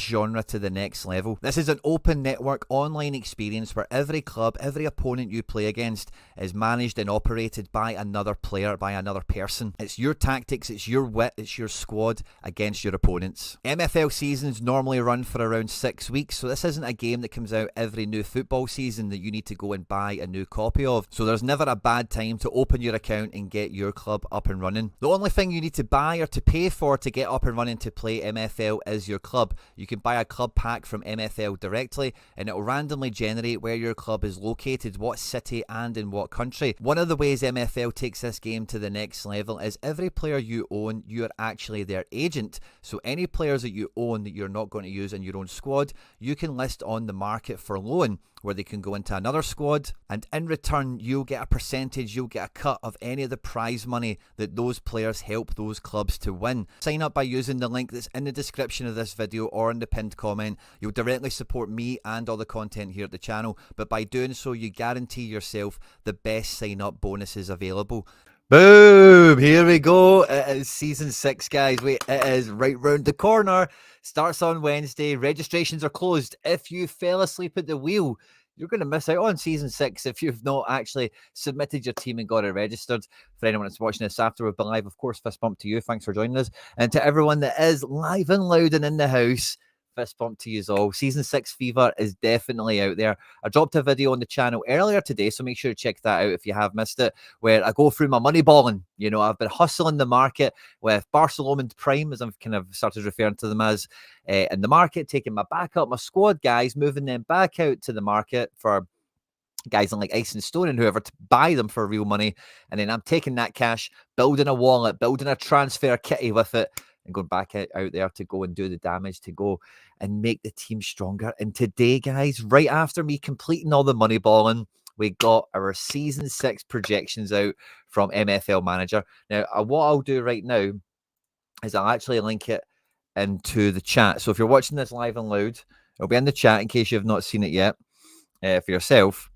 genre to the next level. This is an open network online experience where every club, every opponent you play against is managed and operated by another player, by another person. It's your tactics, it's your wit, it's your squad against your opponents. MFL seasons normally run for around 6 weeks, so this isn't a game that comes out every new football season that you need to go and buy a new copy of. So there's never a bad time to open your account and get your club up and running. The only thing you need to buy or to pay for to get up and running to play MFL is your club. You can buy a club pack from MFL directly and it will randomly generate where your club is located, what city and in what country. One of the ways MFL takes this game to the next level is every player you own, you're actually their agent. So any players that you own that you're not going to use in your own squad, you can list on the market for loan, where they can go into another squad, and in return you'll get a percentage, you'll get a cut of any of the prize money that those players help those clubs to win. Sign up by using the link that's in the description of this video or in the pinned comment. You'll directly support me and all the content here at the channel, but by doing so you guarantee yourself the best sign up bonuses available. Boom! Here we go. It is season 6, guys. Wait, it is right round the corner. Starts on Wednesday. Registrations are closed. If you fell asleep at the wheel, you're going to miss out on season 6 if you've not actually submitted your team and got it registered. For anyone that's watching this after we've been live, of course, fist bump to you. Thanks for joining us. And to everyone that is live and loud and in the house, fist bump to you all. Season 6 fever is definitely out there. I dropped a video on the channel earlier today, so make sure to check that out if you have missed it, where I go through my money balling. You know, I've been hustling the market with Barcelona Prime, as I've kind of started referring to them as, in the market, taking my back up, my squad guys, moving them back out to the market for guys like Ice and Stone and whoever to buy them for real money. And then I'm taking that cash, building a wallet, building a transfer kitty with it, and going back out there to go and do the damage, to go and make the team stronger. And today, guys, right after me completing all the money balling, we got our season 6 projections out from MFL Manager. Now, what I'll do right now is I'll actually link it into the chat. So if you're watching this live and loud, it'll be in the chat in case you've not seen it yet. For yourself,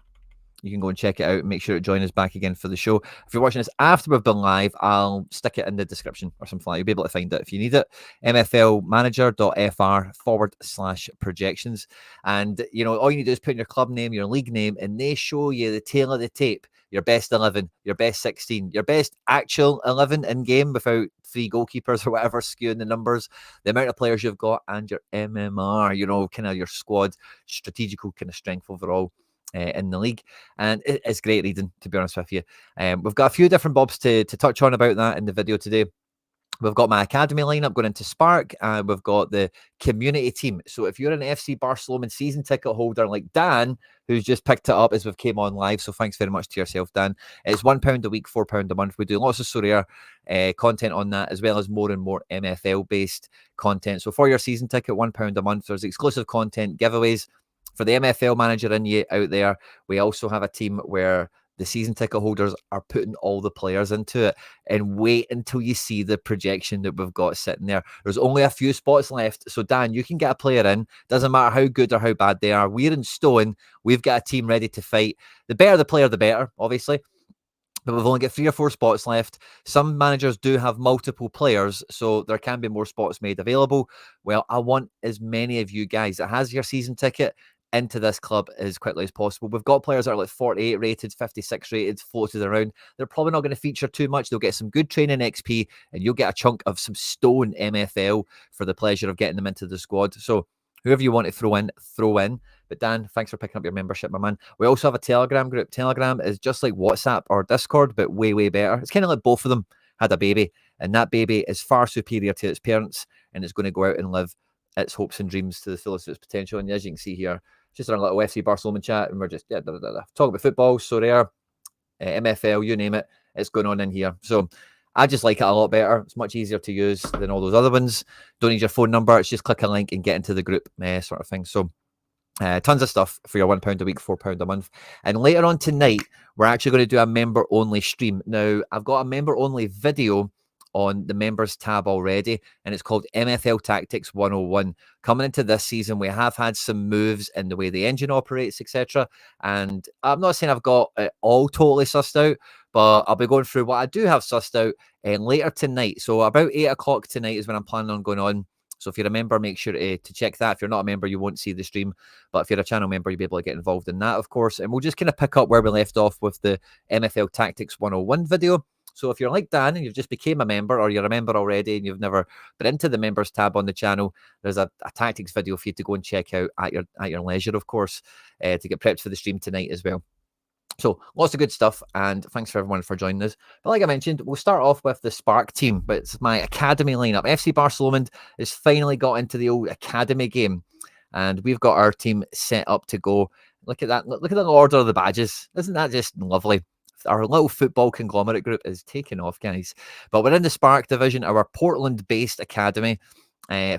you can go and check it out and make sure to join us back again for the show. If you're watching this after we've been live, I'll stick it in the description or something like that. You'll be able to find it if you need it. mflmanager.fr/projections. And, you know, all you need to do is put in your club name, your league name, and they show you the tail of the tape. Your best 11, your best 16, your best actual 11 in game without 3 goalkeepers or whatever skewing the numbers, the amount of players you've got, and your MMR, you know, kind of your squad, strategical kind of strength overall in the league. And it's great reading, to be honest with you. We've got a few different bobs to touch on about that in the video today. We've got my academy lineup going into Spark, and we've got the community team. So if you're an FC Barcelona season ticket holder like Dan, who's just picked it up as we've came on live, so thanks very much to yourself, Dan. It's £1 a week, £4 a month. We do lots of Sorare content on that, as well as more and more MFL-based content. So for your season ticket, £1 a month, there's exclusive content, giveaways. For the MFL manager in you out there, we also have a team where the season ticket holders are putting all the players into it, and wait until you see the projection that we've got sitting there. There's only a few spots left. So Dan, you can get a player in. Doesn't matter how good or how bad they are. We're in stone. We've got a team ready to fight. The better the player, the better, obviously. But we've only got 3 or 4 spots left. Some managers do have multiple players, so there can be more spots made available. Well, I want as many of you guys that has your season ticket into this club as quickly as possible. We've got players that are like 48 rated, 56 rated, floated around. They're probably not going to feature too much. They'll get some good training XP, and you'll get a chunk of some stone MFL for the pleasure of getting them into the squad. So whoever you want to throw in, throw in. But Dan, thanks for picking up your membership, my man. We also have a Telegram group. Telegram is just like WhatsApp or Discord, but way, way better. It's kind of like both of them had a baby, and that baby is far superior to its parents, and it's going to go out and live its hopes and dreams to the fullest of its potential. And as you can see here, just a little FC Barcelona chat, and we're just talk about football, Sorare, MFL, you name it. It's going on in here. So I just like it a lot better. It's much easier to use than all those other ones. Don't need your phone number. It's just click a link and get into the group, sort of thing. So tons of stuff for your £1 a week, £4 a month. And later on tonight, we're actually going to do a member-only stream. Now, I've got a member-only video on the members tab already, and it's called MFL Tactics 101. Coming into this season, we have had some moves in the way the engine operates, etc. And I'm not saying I've got it all totally sussed out, but I'll be going through what I do have sussed out later tonight. So about 8 o'clock tonight is when I'm planning on going on. So if you're a member, make sure to check that. If you're not a member, you won't see the stream. But if you're a channel member, you'll be able to get involved in that, of course. And we'll just kind of pick up where we left off with the MFL Tactics 101 video. So if you're like Dan and you've just became a member, or you're a member already and you've never been into the members tab on the channel, there's a tactics video for you to go and check out at your leisure, of course, to get prepped for the stream tonight as well. So lots of good stuff, and thanks for everyone for joining us. But like I mentioned, we'll start off with the Spark team, but it's my academy lineup. FC Barcelona has finally got into the old academy game, and we've got our team set up to go. Look at that. Look at the order of the badges. Isn't that just lovely? Our little football conglomerate group is taking off, guys. But we're in the Spark division, our Portland-based academy.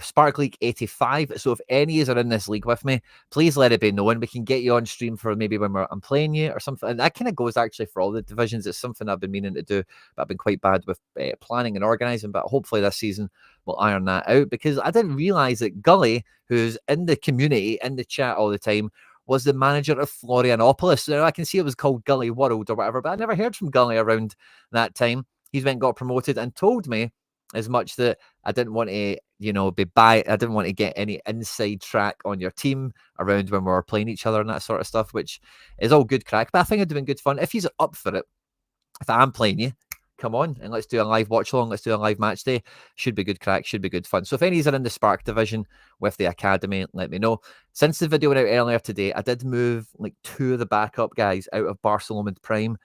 Spark League 85. So if any of you are in this league with me, please let it be known. We can get you on stream for maybe when I'm playing you or something. And that kind of goes actually for all the divisions. It's something I've been meaning to do, but I've been quite bad with planning and organizing. But hopefully this season we'll iron that out, because I didn't realize that Gully, who's in the community, in the chat all the time, was the manager of Florianopolis. Now I can see it was called Gully World or whatever, but I never heard from Gully around that time. He's then got promoted and told me as much that I didn't want to, I didn't want to get any inside track on your team around when we were playing each other and that sort of stuff, which is all good crack. But I think it'd been good fun. If he's up for it, if I am playing you, come on and let's do a live watch along. Let's do a live match day. Should be good crack. Should be good fun. So if any are in the Spark division with the academy, let me know. Since the video went out earlier today, I did move like 2 of the backup guys out of Barcelona Prime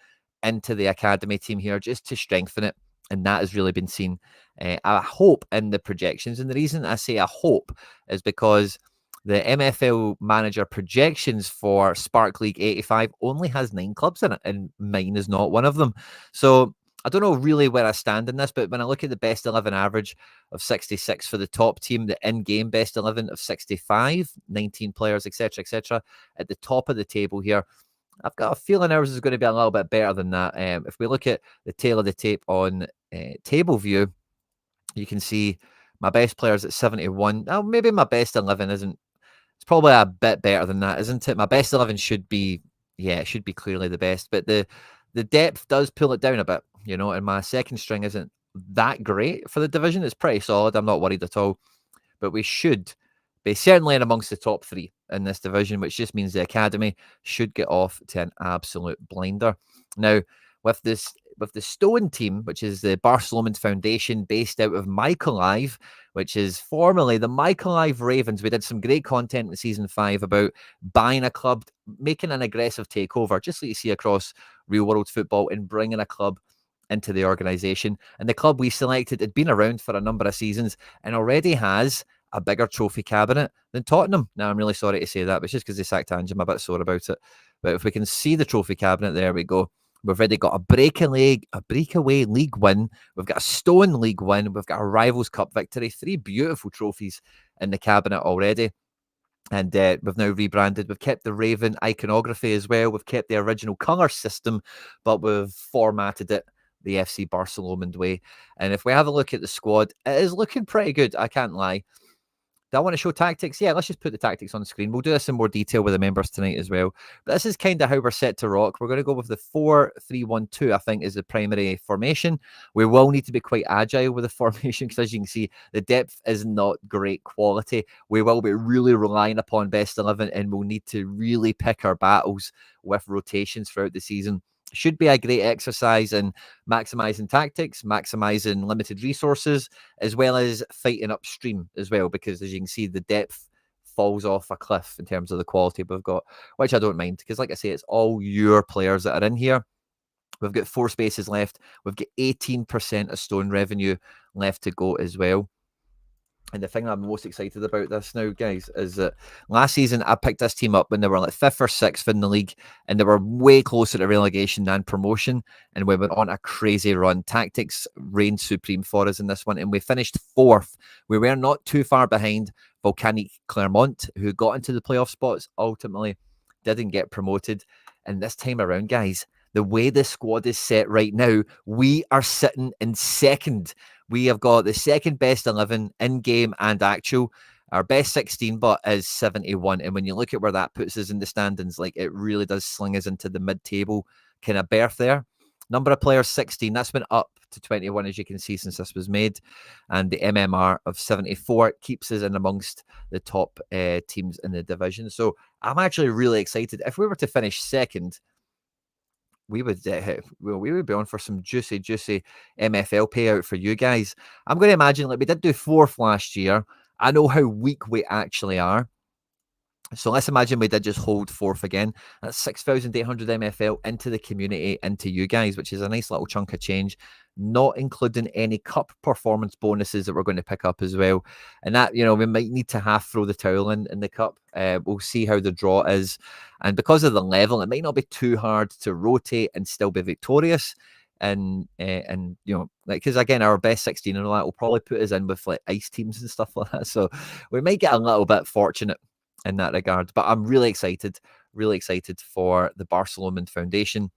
into the academy team here just to strengthen it. And that has really been seen, I hope, in the projections. And the reason I say I hope is because the MFL manager projections for Spark League 85 only has 9 clubs in it, and mine is not one of them. So I don't know really where I stand in this, but when I look at the best 11 average of 66 for the top team, the in-game best 11 of 65, 19 players, etc., at the top of the table here, I've got a feeling ours is going to be a little bit better than that. If we look at the tail of the tape on table view, you can see my best players at 71. Now, maybe my best 11 isn't. It's probably a bit better than that, isn't it? My best 11 should be, it should be clearly the best. But the depth does pull it down a bit, and my second string isn't that great for the division. It's pretty solid. I'm not worried at all. But we should be certainly in amongst the top 3 in this division, which just means the academy should get off to an absolute blinder. Now, with the Stone team, which is the Barcelona Foundation based out of Mykolaiv, which is formerly the Mykolaiv Ravens. We did some great content in season 5 about buying a club, making an aggressive takeover, just like you see across real world football, and bringing a club into the organization. And the club we selected had been around for a number of seasons and already has a bigger trophy cabinet than Tottenham. Now, I'm really sorry to say that, but it's just because they sacked Ange, I'm a bit sore about it. But if we can see the trophy cabinet, there we go. We've already got a breakaway league win. We've got a Stone league win. We've got a Rivals Cup victory. 3 beautiful trophies in the cabinet already. And we've now rebranded. We've kept the Raven iconography as well. We've kept the original colour system, but we've formatted it the FC Barcelona way. And if we have a look at the squad, it is looking pretty good. I can't lie. Do I want to show tactics? Yeah, let's just put the tactics on the screen. We'll do this in more detail with the members tonight as well. But this is kind of how we're set to rock. We're going to go with the 4-3-1-2, I think, is the primary formation. We will need to be quite agile with the formation because, as you can see, the depth is not great quality. We will be really relying upon best 11, and we'll need to really pick our battles with rotations throughout the season. Should be a great exercise in maximizing tactics, maximizing limited resources, as well as fighting upstream as well, because as you can see, the depth falls off a cliff in terms of the quality we've got, which I don't mind, because like I say, it's all your players that are in here. We've got 4 spaces left. We've got 18% of Stone revenue left to go as well. And the thing I'm most excited about this now, guys, is that last season I picked this team up when they were like 5th or 6th in the league, and they were way closer to relegation than promotion. And we went on a crazy run. Tactics reigned supreme for us in this one, and we finished 4th. We were not too far behind Volcanic Clermont, who got into the playoff spots, ultimately didn't get promoted. And this time around, guys, the way the squad is set right now, we are sitting in 2nd. We have got the 2nd best 11 in-game and actual. Our best 16 but is 71. And when you look at where that puts us in the standings, like, it really does sling us into the mid-table kind of berth there. Number of players 16. That's been up to 21, as you can see, since this was made. And the MMR of 74 keeps us in amongst the top teams in the division. So I'm actually really excited. If we were to finish second, we would we would be on for some juicy MFL payout for you guys. I'm going to imagine, like, we did do fourth last year. I know how weak we actually are. So let's imagine we did just hold fourth again. That's 6,800 MFL into the community, into you guys, which is a nice little chunk of change, not including any cup performance bonuses that we're going to pick up as well. And that, you know, we might need to half throw the towel in the cup. We'll see how the draw is. And because of the level, it might not be too hard to rotate and still be victorious. And you know, like, because again, our best 16 and all that will probably put us in with like ice teams and stuff like that. So we might get a little bit fortunate in that regard. But I'm really excited for the Barcelona Foundation.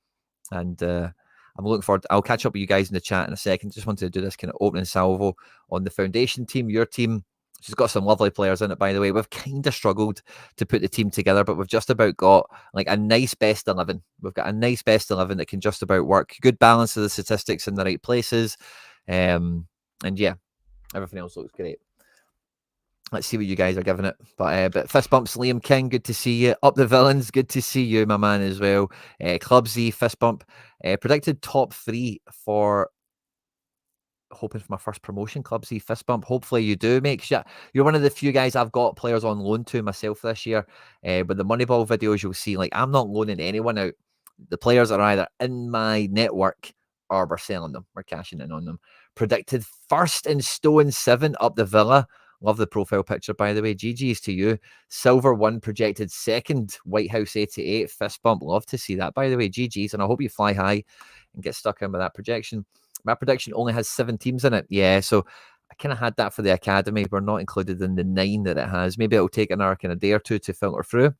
And I'm looking forward. I'll catch up with you guys in the chat in a second. Just wanted to do this kind of opening salvo on the foundation team, your team. She's got some lovely players in it, by the way. We've kind of struggled to put the team together, but we've just about got like a nice best 11. We've got a nice best 11 that can just about work. Good balance of the statistics in the right places. And yeah, everything else looks great. Let's see what you guys are giving it. But fist bumps, Liam King, good to see you. Up the Villains, good to see you, my man, as well. Club Z, fist bump. Predicted top 3 for hoping for my first promotion, Club Z, fist bump. Hopefully you do, mate. You're one of the few guys I've got players on loan to myself this year. But the Moneyball videos, you'll see, like, I'm not loaning anyone out. The players are either in my network or we're selling them. We're cashing in on them. Predicted first in Stone 7 up the Villa. Love the profile picture, by the way. GG's to you. Silver 1 projected second. White House 88. Fist bump. Love to see that, by the way. GG's. And I hope you fly high and get stuck in with that projection. My prediction only has 7 teams in it. Yeah, so I kind of had that for the academy. We're not included in the 9 that it has. Maybe it'll take another kind of day or two to filter through.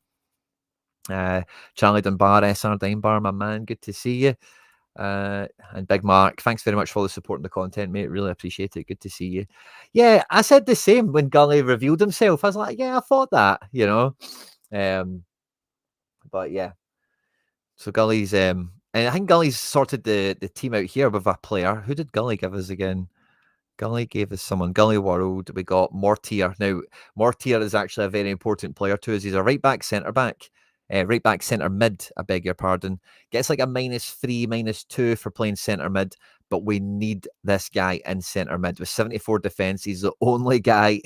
Charlie Dunbar, SR Dinebar, my man. Good to see you. And Big Mark, thanks very much for the support and the content, mate. Really appreciate it. Good to see you. Yeah, I said the same when Gully revealed himself. I was like, yeah, I thought that, you know. But yeah. So Gully's and I think Gully's sorted the team out here with a player. Who did Gully give us again? Gully gave us someone. Gully World. We got Mortier. Now, Mortier is actually a very important player to us. He's a right back, centre back. Right back, centre mid, I beg your pardon. Gets like a -3, -2 for playing centre mid, but we need this guy in centre mid with 74 defence. He's the only guy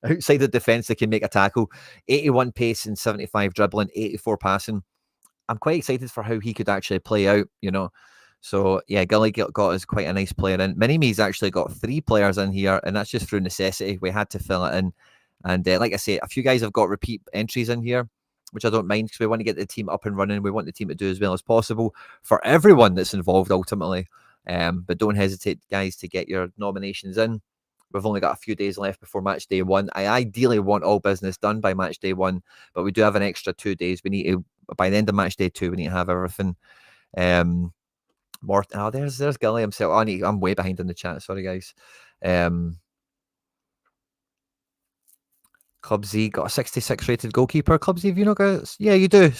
outside the defence that can make a tackle. 81 pace and 75 dribbling, 84 passing. I'm quite excited for how he could actually play out, you know. So yeah, Gully got us quite a nice player in. Mini-Me's actually got 3 players in here, and that's just through necessity. We had to fill it in. And like I say, a few guys have got repeat entries in here, which I don't mind because we want to get the team up and running. We want the team to do as well as possible for everyone that's involved ultimately. But don't hesitate, guys, to get your nominations in. We've only got a few days left before match day 1. I ideally want all business done by match day 1, but we do have an extra 2 days. We need to, by the end of match day 2, we need to have everything. There's Gully himself. I'm way behind in the chat. Sorry, guys. Club Z got a 66 rated goalkeeper. Club Z, have you not got? Yeah, you do.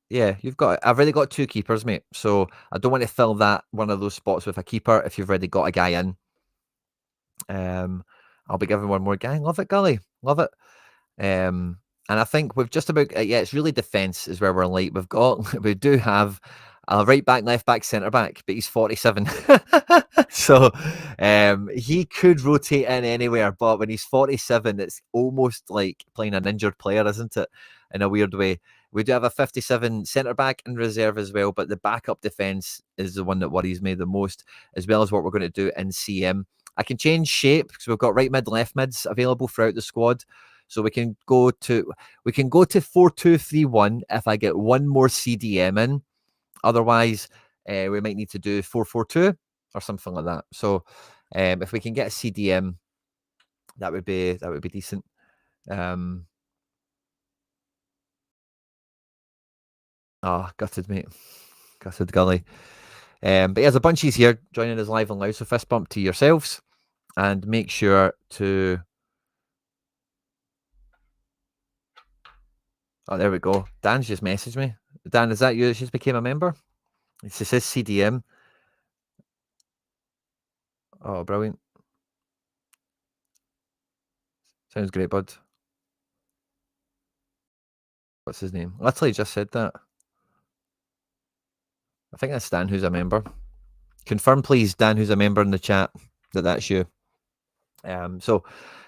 Yeah, you've got. I've already got 2 keepers, mate. So I don't want to fill that one of those spots with a keeper if you've already got a guy in. I'll be giving one more guy. Love it, Gully. Love it. And I think we've just about it's really defence is where we're light. We do have a right back, left back, centre back, but he's 47. So he could rotate in anywhere, but when he's 47, it's almost like playing an injured player, isn't it? In a weird way. We do have a 57 centre back in reserve as well, but the backup defence is the one that worries me the most, as well as what we're going to do in CM. I can change shape because we've got right mid, left mids available throughout the squad. So we can go to 4-2-3-1 if I get one more CDM in. Otherwise, we might need to do 4-4-2 or something like that. So if we can get a CDM, that would be decent. Gutted, mate. Gutted, Gully. But there's a bunchies here joining us live and loud. So fist bump to yourselves and make sure to. Oh, there we go. Dan's just messaged me. Dan, is that you that just became a member? It says CDM. Oh, brilliant. Sounds great, bud. What's his name? Literally just said that. I think that's Dan, who's a member. Confirm, please, Dan, who's a member in the chat, that's you. So,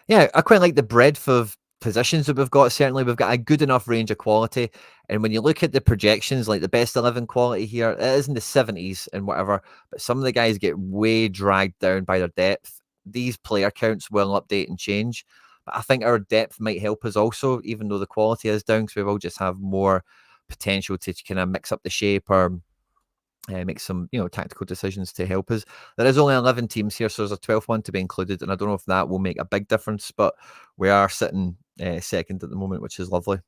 yeah, I quite like the breadth of positions that we've got. Certainly, we've got a good enough range of quality. And when you look at the projections, like the best 11 quality here, it is in the 70s and whatever. But some of the guys get way dragged down by their depth. These player counts will update and change. But I think our depth might help us also, even though the quality is down, because we will just have more potential to kind of mix up the shape or make some tactical decisions to help us. There is only 11 teams here, so there's a 12th one to be included, and I don't know if that will make a big difference, but we are sitting second at the moment, which is lovely.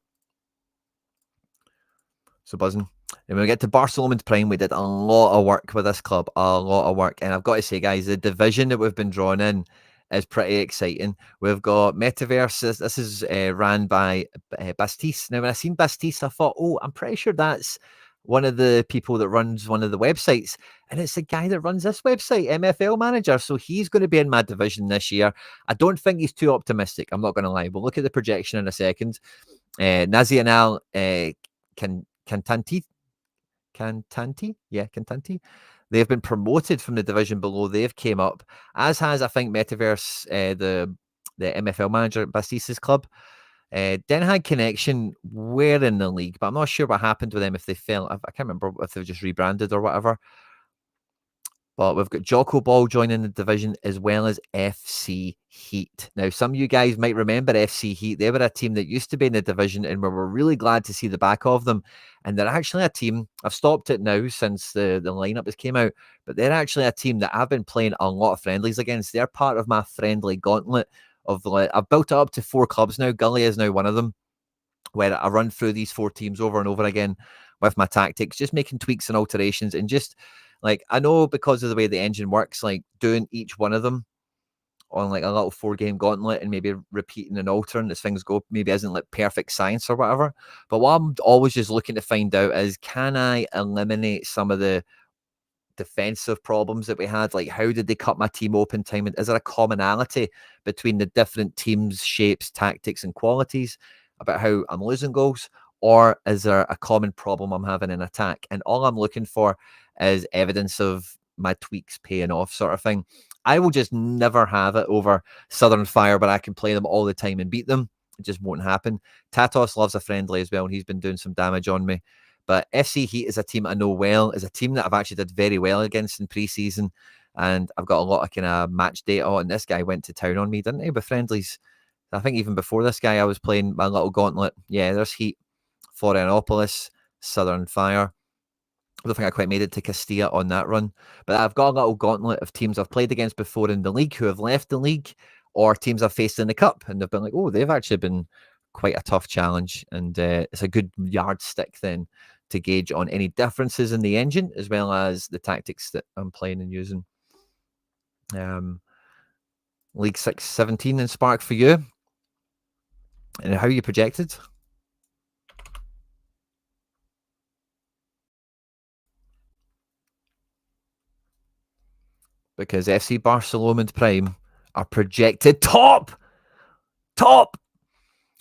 So buzzing. And when we get to Barcelona's Prime, we did a lot of work with this club, a lot of work. And I've got to say, guys, the division that we've been drawn in is pretty exciting. We've got Metaverse. This is ran by Bastiste. Now, when I seen Bastiste, I thought, oh, I'm pretty sure that's one of the people that runs one of the websites. And it's the guy that runs this website, MFL Manager. So he's going to be in my division this year. I don't think he's too optimistic. I'm not going to lie. We'll look at the projection in a second. Nazianal Cantanti. Yeah, Cantanti. They've been promoted from the division below. They've came up, as has, I think, Metaverse, the MFL Manager, Bastista's club. Den Haag Connection were in the league, but I'm not sure what happened with them if they fell. I can't remember if they've just rebranded or whatever. But we've got Jocko Ball joining the division as well as FC Heat. Now, some of you guys might remember FC Heat. They were a team that used to be in the division, and we were really glad to see the back of them. And they're actually a team, I've stopped it now since the lineup has came out, but they're actually a team that I've been playing a lot of friendlies against. They're part of my friendly gauntlet of I've built it up to 4 clubs now. Gully is now one of them, where I run through these 4 teams over and over again with my tactics, just making tweaks and alterations, and just like, I know because of the way the engine works, like doing each one of them on like a little 4-game gauntlet and maybe repeating and altering as things go maybe isn't like perfect science or whatever. But what I'm always just looking to find out is, can I eliminate some of the defensive problems that we had? Like, how did they cut my team open time? And is there a commonality between the different teams, shapes, tactics, and qualities about how I'm losing goals? Or is there a common problem I'm having in attack? And all I'm looking for is evidence of my tweaks paying off, sort of thing. I will just never have it over Southern Fire, but I can play them all the time and beat them. It just won't happen. Tatos loves a friendly as well, and he's been doing some damage on me. But FC Heat is a team I know well, is a team that I've actually did very well against in pre-season, and I've got a lot of kind of match data on. This guy went to town on me, didn't he, with friendlies? I think even before this guy, I was playing my little gauntlet. Yeah, there's Heat, Florianopolis, Southern Fire. I don't think I quite made it to Castilla on that run, but I've got a little gauntlet of teams I've played against before in the league who have left the league, or teams I've faced in the cup, and they've been like, oh, they've actually been quite a tough challenge, and it's a good yardstick then to gauge on any differences in the engine as well as the tactics that I'm playing and using. League 6-17 in Spark for you, and how are you projected? Because FC Barcelona Prime are projected top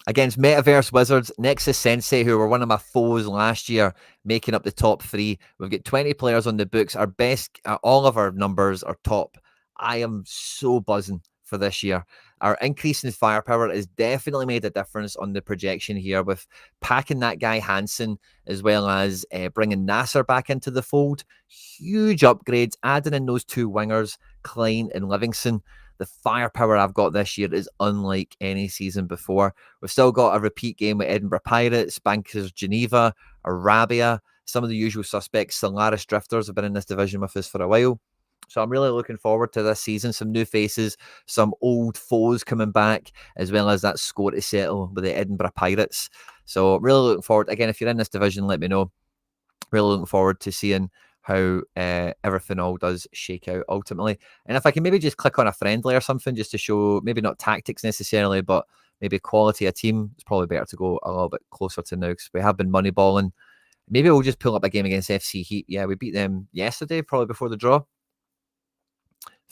against Metaverse Wizards, Nexus Sensei, who were one of my foes last year, making up the top 3. We've got 20 players on the books. Our best, all of our numbers are top. I am so buzzing for this year. Our increase in firepower has definitely made a difference on the projection here, with packing that guy Hansen, as well as bringing Nasser back into the fold. Huge upgrades, adding in those 2 wingers, Klein and Livingston. The firepower I've got this year is unlike any season before. We've still got a repeat game with Edinburgh Pirates, Bankers Geneva, Arabia, some of the usual suspects. Solaris Drifters have been in this division with us for a while. So I'm really looking forward to this season. Some new faces, some old foes coming back, as well as that score to settle with the Edinburgh Pirates. So really looking forward. Again, if you're in this division, let me know. Really looking forward to seeing how everything all does shake out ultimately. And if I can maybe just click on a friendly or something just to show, maybe not tactics necessarily, but maybe quality of team, it's probably better to go a little bit closer to now, because we have been moneyballing. Maybe we'll just pull up a game against FC Heat. Yeah, we beat them yesterday, probably before the draw.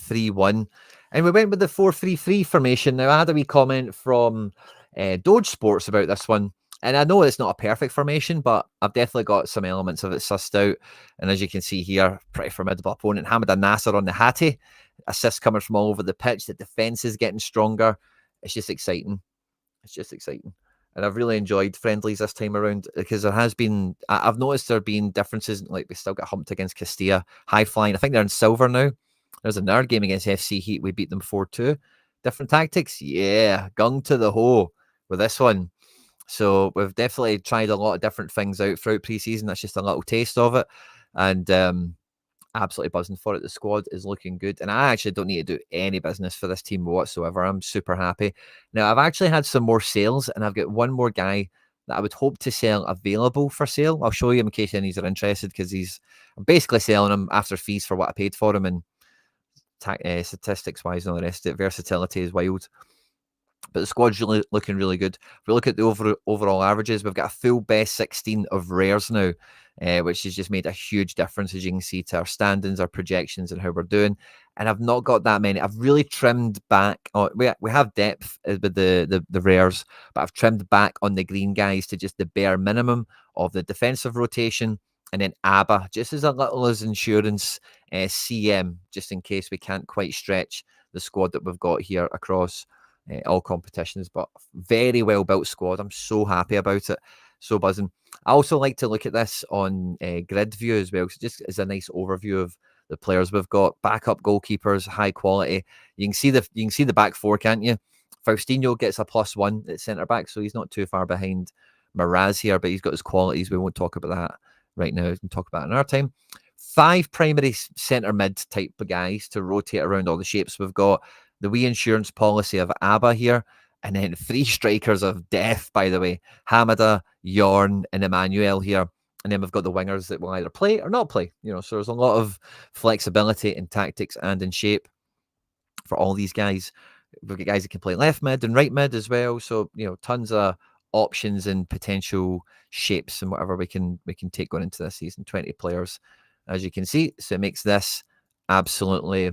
3-1. And we went with the 4-3-3 formation. Now, I had a wee comment from Doge Sports about this one. And I know it's not a perfect formation, but I've definitely got some elements of it sussed out. And as you can see here, pretty formidable opponent. Hamid Nasser on the Hattie. Assists coming from all over the pitch. The defence is getting stronger. It's just exciting. It's just exciting. And I've really enjoyed friendlies this time around because there has been, I've noticed there have been differences. Like we still got humped against Castilla, high flying. I think they're in silver now. There's another game against FC Heat. We beat them 4-2. Different tactics. Yeah. Gung to the hole with this one. So we've definitely tried a lot of different things out throughout preseason. That's just a little taste of it. And absolutely buzzing for it. The squad is looking good. And I actually don't need to do any business for this team whatsoever. I'm super happy. Now, I've actually had some more sales, and I've got one more guy that I would hope to sell available for sale. I'll show you in case any are interested, because I'm basically selling him after fees for what I paid for him, and statistics wise and all the rest of it. Versatility is wild. But the squad's really looking really good. If we look at the overall averages, we've got a full best 16 of rares now, which has just made a huge difference, as you can see, to our standings, our projections, and how we're doing. And I've not got that many. I've really trimmed back. We have depth with the rares, but I've trimmed back on the green guys to just the bare minimum of the defensive rotation. And then ABBA, just as a little as insurance, CM, just in case we can't quite stretch the squad that we've got here across all competitions. But very well built squad. I'm so happy about it. So buzzing. I also like to look at this on grid view as well, just as a nice overview of the players we've got. Backup goalkeepers, high quality. You can see the back four, can't you? Faustino gets a +1 at centre back, so he's not too far behind Miraz here, but he's got his qualities. We won't talk about that right now. We can talk about it another time. 5 primary centre mid type of guys to rotate around all the shapes. We've got the wee insurance policy of ABBA here, and then 3 strikers of death, by the way. Hamada, Yorn, and Emmanuel here. And then we've got the wingers that will either play or not play. So there's a lot of flexibility in tactics and in shape for all these guys. We've got guys that can play left mid and right mid as well. So, tons of options and potential shapes and whatever we can take going into this season. 20 players, as you can see. So it makes this absolutely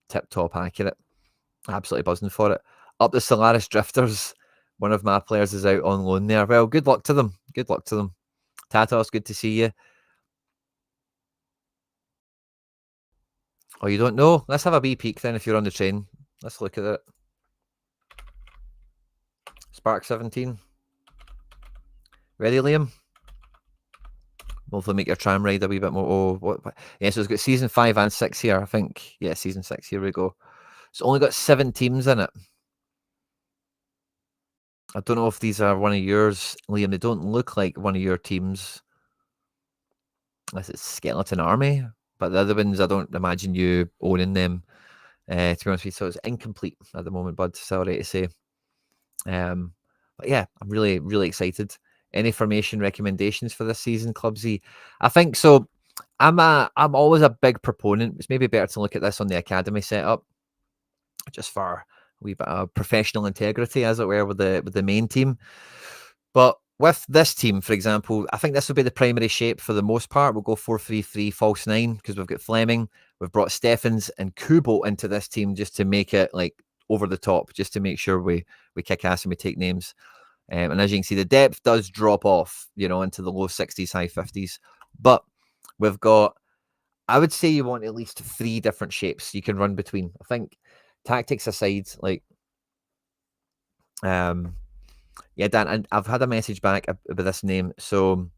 tip-top accurate. Absolutely buzzing for it. Up the Solaris Drifters. One of my players is out on loan there. Well, good luck to them. Good luck to them. Tatos, good to see you. Oh, you don't know? Let's have a wee peek then if you're on the train. Let's look at it. Spark 17. Ready, Liam? Hopefully make your tram ride a wee bit more. Oh, what? Yeah, so it's got season 5 and 6 here, I think. Yeah, season 6. Here we go. It's only got 7 teams in it. I don't know if these are one of yours, Liam. They don't look like one of your teams. Unless it's Skeleton Army. But the other ones, I don't imagine you owning them, to be honest with you. So it's incomplete at the moment, bud. Sorry to say. But yeah, I'm really, really excited. Any formation recommendations for this season, Clubsy? I think so. I'm always a big proponent. It's maybe better to look at this on the academy setup, just for a wee bit of professional integrity, as it were, with the main team. But with this team, for example, I think this will be the primary shape for the most part. We'll go 4-3-3 false 9 because we've got Fleming. We've brought Steffens and Kubo into this team just to make it like over the top, just to make sure we kick ass and we take names. And as you can see, the depth does drop off, into the low 60s, high 50s. But we've got, I would say you want at least 3 different shapes you can run between. I think tactics aside, like, yeah, Dan, and I've had a message back about this name, so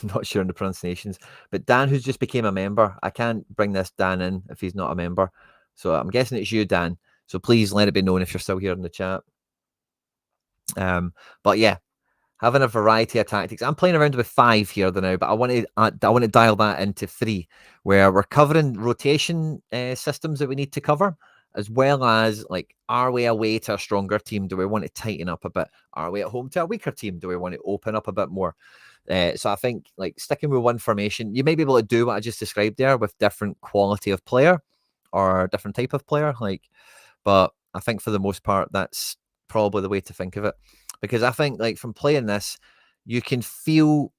not sure on the pronunciations. But Dan, who's just became a member, I can't bring this Dan in if he's not a member. So I'm guessing it's you, Dan. So please let it be known if you're still here in the chat. But yeah, having a variety of tactics. I'm playing around with 5 here now, but I want to dial that into 3, where we're covering rotation systems that we need to cover, as well as like, are we away to a stronger team? Do we want to tighten up a bit? Are we at home to a weaker team? Do we want to open up a bit more? So I think like sticking with one formation, you may be able to do what I just described there with different quality of player or different type of player. But I think for the most part, that's probably the way to think of it, because I think like from playing this, you can feel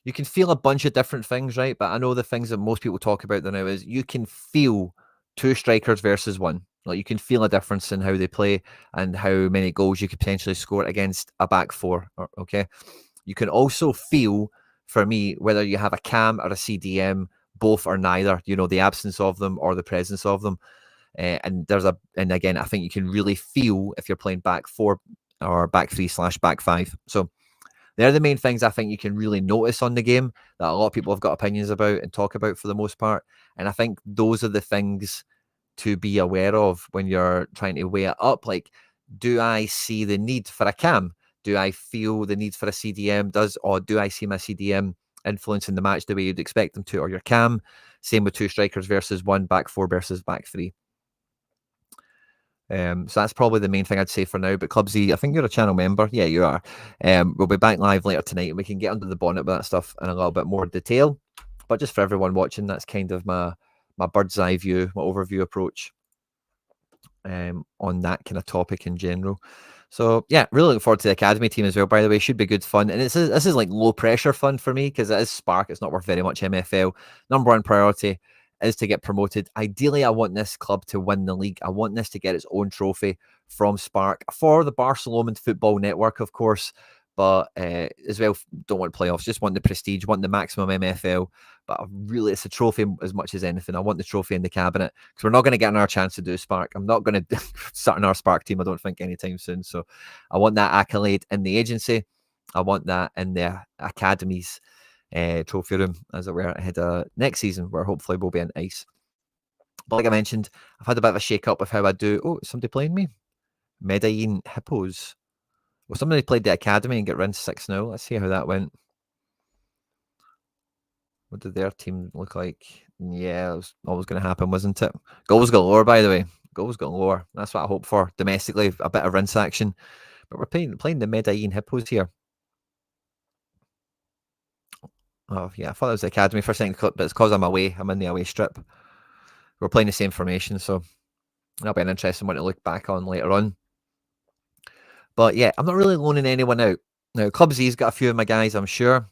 a bunch of different things, right? But I know the things that most people talk about now is you can feel 2 strikers versus 1. Like, you can feel a difference in how they play and how many goals you could potentially score against a back 4, okay? You can also feel, for me, whether you have a cam or a CDM, both or neither, the absence of them or the presence of them. And again, I think you can really feel if you're playing back 4 or back 3/back 5. So they're the main things I think you can really notice on the game that a lot of people have got opinions about and talk about for the most part. And I think those are the things to be aware of when you're trying to weigh it up. Like, do I see the need for a cam? Do I feel the need for a CDM? Or do I see my CDM influencing the match the way you'd expect them to, or your cam? Same with 2 strikers versus 1, back 4 versus back 3. So that's probably the main thing I'd say for now. But Clubsy, I think you're a channel member. Yeah, you are. We'll be back live later tonight and we can get under the bonnet with that stuff in a little bit more detail. But just for everyone watching, that's kind of my bird's eye view, my overview approach on that kind of topic in general. So yeah, really looking forward to the academy team as well. By the way, should be good fun, and this is like low pressure fun for me because it is Spark. It's not worth very much MFL. Number one priority is to get promoted. Ideally, I want this club to win the league. I want this to get its own trophy from Spark for the Barcelona Football Network, of course. But as well, don't want playoffs. Just want the prestige. Want the maximum MFL. But really, it's a trophy as much as anything. I want the trophy in the cabinet because we're not going to get another chance to do Spark. I'm not going to start our Spark team, I don't think, anytime soon. So I want that accolade in the agency. I want that in the academies trophy room, as it were, ahead of next season, where hopefully we'll be in ice. But like I mentioned, I've had a bit of a shake up with how I do. Oh, somebody playing me? Medellin Hippos. Well, somebody played the academy and got rinsed 6-0. Let's see how that went. What did their team look like? Yeah, it was always going to happen, wasn't it? Goals galore, by the way. Goals galore. That's what I hope for domestically, a bit of rinse action. But we're playing the Medellin Hippos here. Oh, yeah, I thought it was the academy for a second, but it's because I'm away. I'm in the away strip. We're playing the same formation, so that'll be an interesting one to look back on later on. But yeah, I'm not really loaning anyone out. Now, Clubsy's got a few of my guys, I'm sure.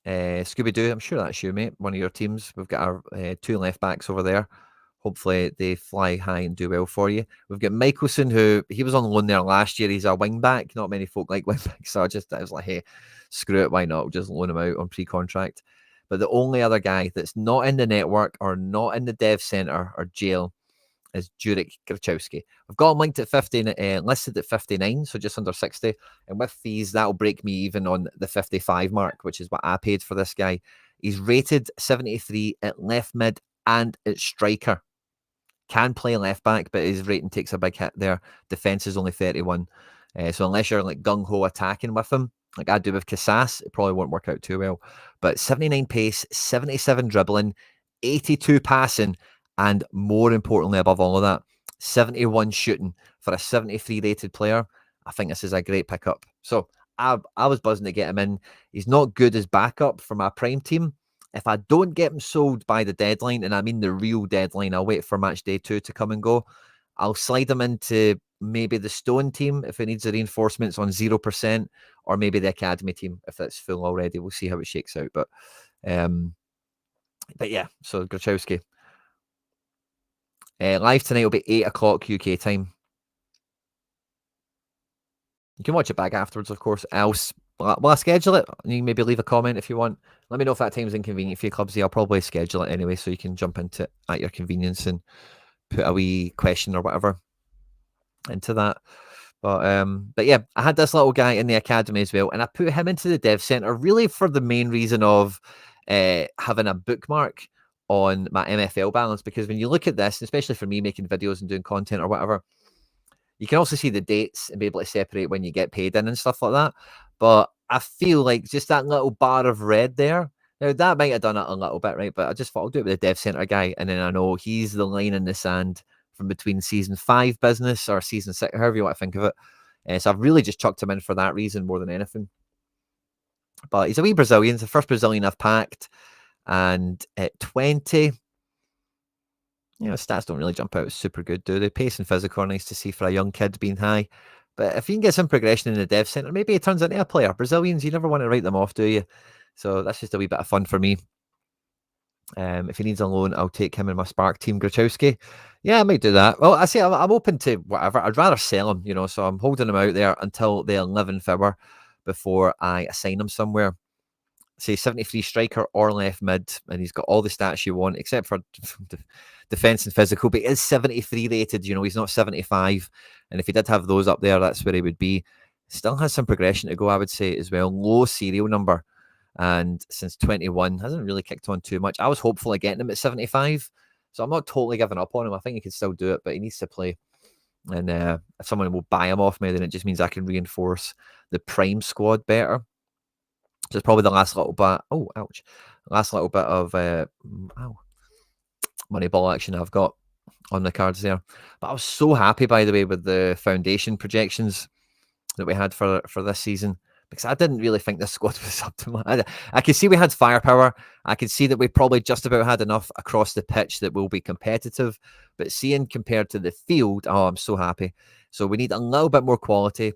Scooby-Doo, I'm sure that's you, mate. One of your teams. We've got our 2 left backs over there. Hopefully they fly high and do well for you. We've got Michelson, who he was on loan there last year. He's a wing back. Not many folk like wing backs, so I was like, hey, screw it, why not? We'll just loan him out on pre-contract. But the only other guy that's not in the network or not in the dev center or jail is Jurek Grachowski. I've got him linked at 50, listed at 59, so just under 60. And with fees, that'll break me even on the 55 mark, which is what I paid for this guy. He's rated 73 at left mid and at striker. Can play left back, but his rating takes a big hit there. Defense is only 31. So unless you're like gung-ho attacking with him, like I do with Casas, it probably won't work out too well. But 79 pace, 77 dribbling, 82 passing, and more importantly, above all of that, 71 shooting for a 73 rated player. I think this is a great pickup. So I was buzzing to get him in. He's not good as backup for my prime team. If I don't get him sold by the deadline, and I mean the real deadline, I'll wait for match day 2 to come and go. I'll slide him into maybe the Stone team if it needs the reinforcements on 0%, or maybe the academy team if it's full already. We'll see how it shakes out. But yeah, so Grachowski. Live tonight will be 8 o'clock UK time. You can watch it back afterwards, of course. Will I schedule it? You can maybe leave a comment if you want. Let me know if that time's inconvenient for you, Clubsy. I'll probably schedule it anyway, so you can jump into it at your convenience and put a wee question or whatever into that. But yeah, I had this little guy in the academy as well, and I put him into the dev center really for the main reason of having a bookmark on my MFL balance, because when you look at this, especially for me making videos and doing content or whatever, you can also see the dates and be able to separate when you get paid in and stuff like that. But I feel like just that little bar of red there, now that might have done it a little bit, right? But I just thought I'll do it with the dev center guy, and then I know he's the line in the sand from between season 5 business or season 6, however you want to think of it. So I've really just chucked him in for that reason more than anything. But he's a wee Brazilian. It's the first Brazilian I've packed. And at 20, stats don't really jump out super good, do they? Pace and physical are nice to see for a young kid being high. But if you can get some progression in the dev center, maybe he turns into a player. Brazilians, you never want to write them off, do you? So that's just a wee bit of fun for me. If he needs a loan, I'll take him in my Spark team. Grachowski. Yeah, I might do that. Well, I say I'm open to whatever. I'd rather sell him, so I'm holding him out there until the 11th hour before I assign him somewhere. Say 73 striker or left mid, and he's got all the stats you want except for defense and physical, but he is 73 rated. He's not 75. And if he did have those up there, that's where he would be. Still has some progression to go, I would say, as well. Low serial number. And since 21, hasn't really kicked on too much. I was hopeful of getting him at 75. So I'm not totally giving up on him. I think he can still do it, but he needs to play. And if someone will buy him off me, then it just means I can reinforce the prime squad better. So it's probably the last little bit. Oh, ouch. Last little bit of money ball action I've got on the cards there. But I was so happy, by the way, with the foundation projections that we had for this season, because I didn't really think this squad was up to my. I could see we had firepower. I could see that we probably just about had enough across the pitch that will be competitive. But seeing compared to the field, oh, I'm so happy. So we need a little bit more quality.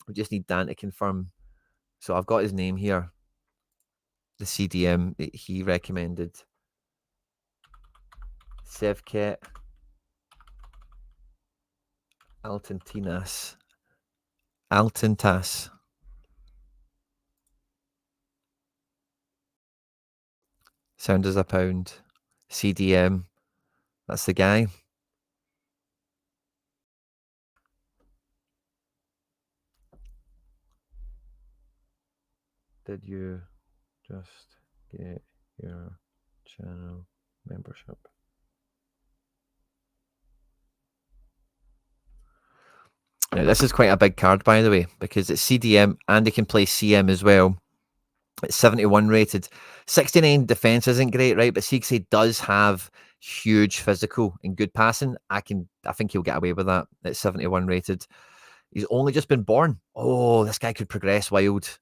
We just need Dan to confirm. So I've got his name here. The CDM that he recommended. Sevket Altantas. Sound as a pound. CDM. That's the guy. Did you just get your channel membership? Now, this is quite a big card, by the way, because it's CDM and he can play CM as well. It's 71 rated. 69 defense isn't great, right? But Siegsy does have huge physical and good passing. I think he'll get away with that. It's 71 rated. He's only just been born. Oh, this guy could progress wild.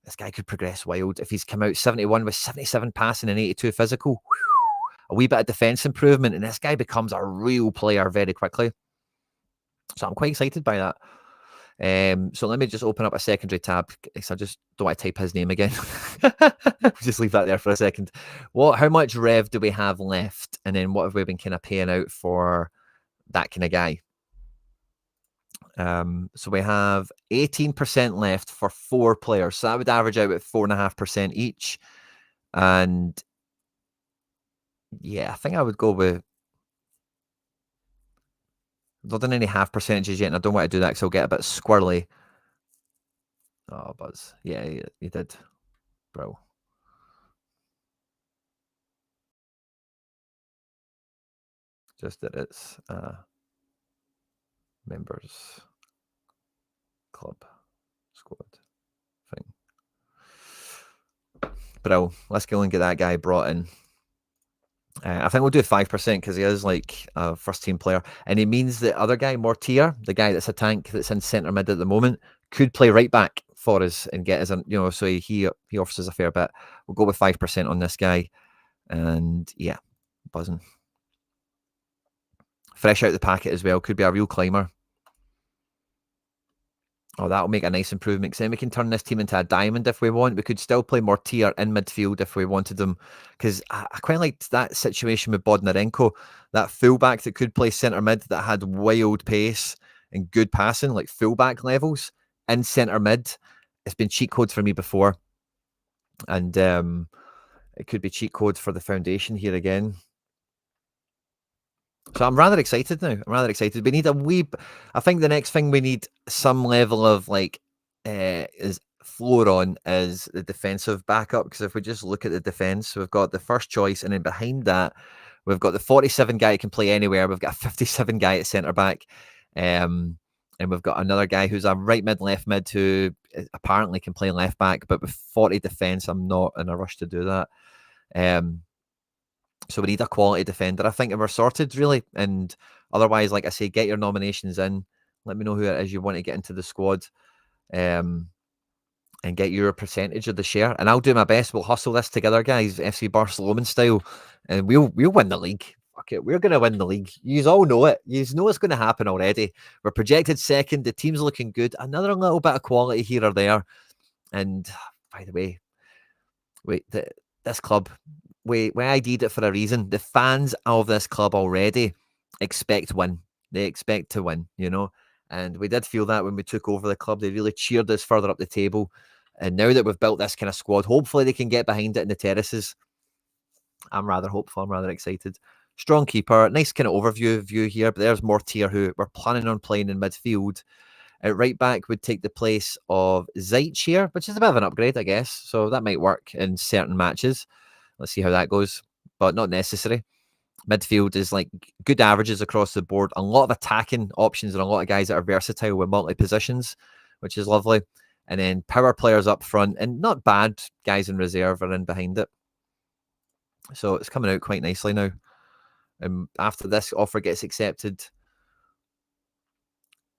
If he's come out 71 with 77 passing and 82 physical. Whew, a wee bit of defense improvement, and this guy becomes a real player very quickly. So I'm quite excited by that. So let me just open up a secondary tab because I just don't want to type his name again. Just leave that there for a second. How much rev do we have left? And then what have we been kind of paying out for that kind of guy? So we have 18% left for 4 players. So that would average out at 4.5% each. And yeah, I think I would go with. I've not done any half percentages yet, and I don't want to do that because I'll get a bit squirrely. Oh, Buzz. Yeah, you did. Bro. Just that it's members club squad thing. Bro, let's go and get that guy brought in. I think we'll do 5% because he is like a first team player. And it means the other guy, Mortier, the guy that's a tank that's in centre mid at the moment, could play right back for us and get us, so he offers us a fair bit. We'll go with 5% on this guy. And yeah, buzzing. Fresh out the packet as well. Could be a real climber. Oh, that'll make a nice improvement. Because then we can turn this team into a diamond if we want. We could still play Mortier in midfield if we wanted them. Because I quite liked that situation with Bodnarenko. That fullback that could play centre mid that had wild pace and good passing, like fullback levels in centre mid. It's been cheat code for me before. And it could be cheat code for the foundation here again. So I'm rather excited now. We need I think the next thing we need some level of is floor on is the defensive backup. Because if we just look at the defense, we've got the first choice, and then behind that, we've got the 47 guy who can play anywhere. We've got a 57 guy at centre back. And we've got another guy who's a right mid, left mid who apparently can play left back, but with 40 defense, I'm not in a rush to do that. So we need a quality defender. I think we're sorted, really. And otherwise, like I say, get your nominations in. Let me know who it is you want to get into the squad. And get your percentage of the share. And I'll do my best. We'll hustle this together, guys, FC Barcelona style. And we'll win the league. Fuck it. We're going to win the league. You all know it. You know what's going to happen already. We're projected second. The team's looking good. Another little bit of quality here or there. And by the way, wait, this club, we ID'd it for a reason. The fans of this club already expect win. They expect to win, you know. And we did feel that when we took over the club. They really cheered us further up the table. And now that we've built this kind of squad, hopefully they can get behind it in the terraces. I'm rather hopeful. I'm rather excited. Strong keeper. Nice kind of overview view here. But there's Mortier, who we're planning on playing in midfield. At right back would take the place of Zeich here, which is a bit of an upgrade, I guess. So that might work in certain matches. Let's see how that goes, but not necessary. Midfield is like good averages across the board, a lot of attacking options, and a lot of guys that are versatile with multi positions, which is lovely. And then power players up front, and not bad guys in reserve are in behind it. So it's coming out quite nicely now. After this offer gets accepted,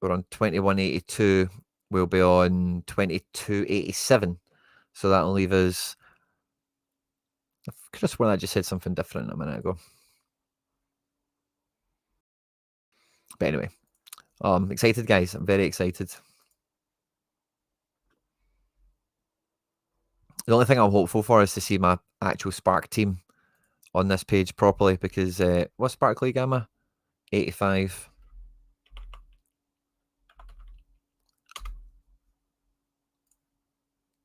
we're on 21.82. We'll be on 22.87. So that'll leave us. I could have sworn I just said something different a minute ago. But anyway, I'm excited, guys. I'm very excited. The only thing I'm hopeful for is to see my actual Spark team on this page properly, because what's Spark League am I? 85.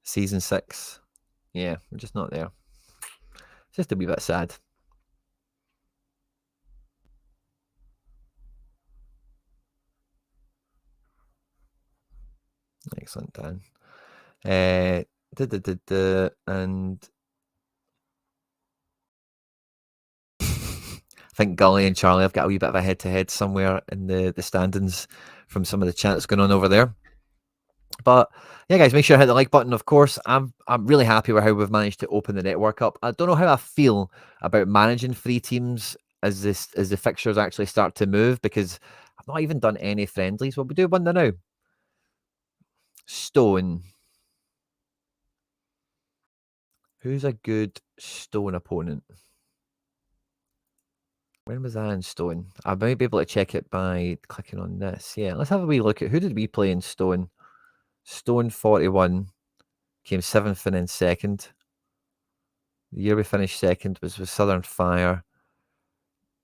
Season 6. Yeah, we're just not there. It's just a wee bit sad. Excellent, Dan. And I think Gully and Charlie have got a wee bit of a head-to-head somewhere in the standings from some of the chats going on over there. But yeah, guys, make sure to hit the like button. Of course, I'm really happy with how we've managed to open the network up. I don't know how I feel about managing 3 teams as the fixtures actually start to move, because I've not even done any friendlies. Well, we do one now. Stone. Who's a good Stone opponent? When was I in Stone? I might be able to check it by clicking on this. Yeah, let's have a wee look at who did we play in Stone. Stone 41 came 7th and then 2nd. The year we finished 2nd was with Southern Fire.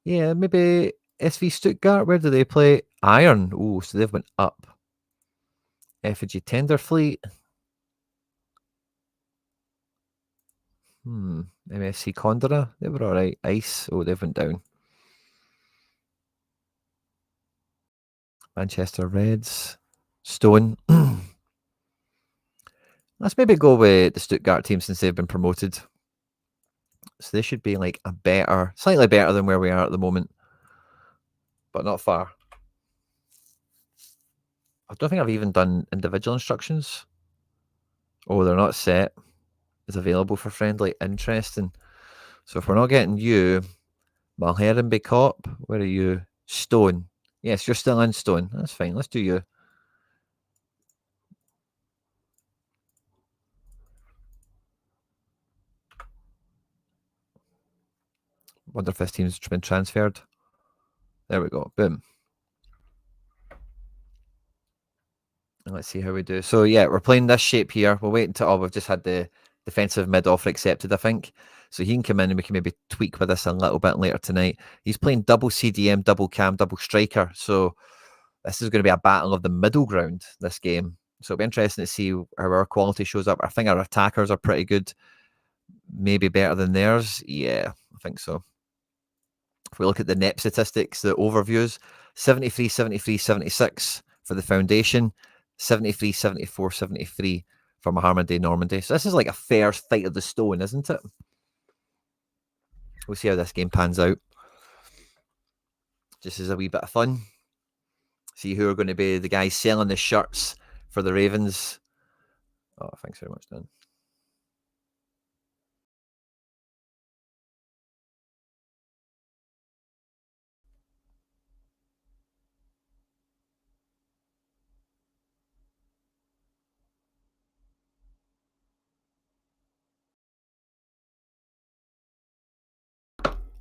Yeah, maybe SV Stuttgart. Where do they play? Iron. Oh, so they've went up. Effigy Tenderfleet. MSC Condora. They were all right. Ice. Oh, they've went down. Manchester Reds. Stone. Let's maybe go with the Stuttgart team since they've been promoted. So they should be like slightly better than where we are at the moment, but not far. I don't think I've even done individual instructions. Oh, they're not set. It's available for friendly. Interesting. So if we're not getting you, Malherrenby Cop, where are you? Stone. Yes, you're still in Stone. That's fine. Let's do you. Wonder if this team's been transferred. There we go. Boom. And let's see how we do. So yeah, we're playing this shape here. We'll wait until we've just had the defensive mid offer accepted, I think. So he can come in and we can maybe tweak with this a little bit later tonight. He's playing double CDM, double cam, double striker. So this is going to be a battle of the middle ground, this game. So it'll be interesting to see how our quality shows up. I think our attackers are pretty good. Maybe better than theirs. Yeah, I think so. If we look at the net statistics, the overviews, 73, 73, 76 for the foundation, 73, 74, 73 for Mohammeday Normandy. So this is like a fair fight of the stone, isn't it? We'll see how this game pans out. Just as a wee bit of fun. See who are going to be the guys selling the shirts for the Ravens. Oh, thanks very much, Dan.